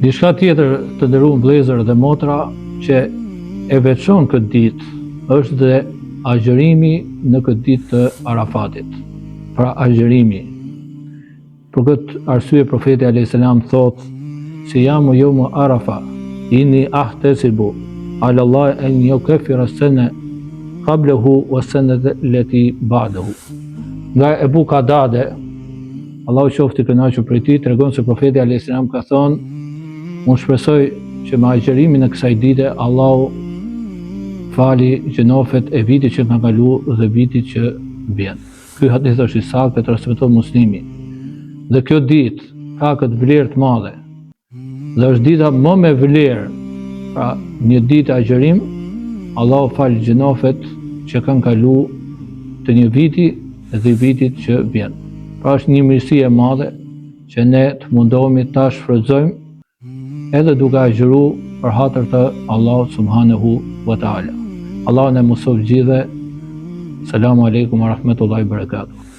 Diçka tjetër të nderuar vëllezër dhe motra që e veçon këtë ditë është dhe agjërimi në këtë ditë të Arafatit. Pra agjërimi. Për këtë arsye profeti alayhis salam thotë se jamu yawmu Arafa inni ahtasibu ala Allah an yukaffira as-sana qablahu was-sanata allati ba'dahu. Nga Ebu Kadade, Allahu qoftë i kënaqur prej tij, tregon se profeti alayhis salam ka thonë: unë shpresoj që me agjërimin e kësaj dite Allahu fali gjunafet e vitit që ka kaluar dhe vitit që vjen. Ky hadith është i saktë, e transmeton Muslimi. Dhe kjo ditë ka këtë vlerë të madhe. Dhe është dita më me vlerë. Pra, një ditë agjërim, Allahu fal gjunafet që kanë kaluar të një viti dhe vitit që vjen. Pra është një mirësi e madhe që ne të mundohemi ta shfrytëzojmë edhe duke agjëruar për hatër të Allahut subhanahu wa taala. Allah në mësof gjithë. Selamu alaikum wa rahmetullahi wa barakatuh.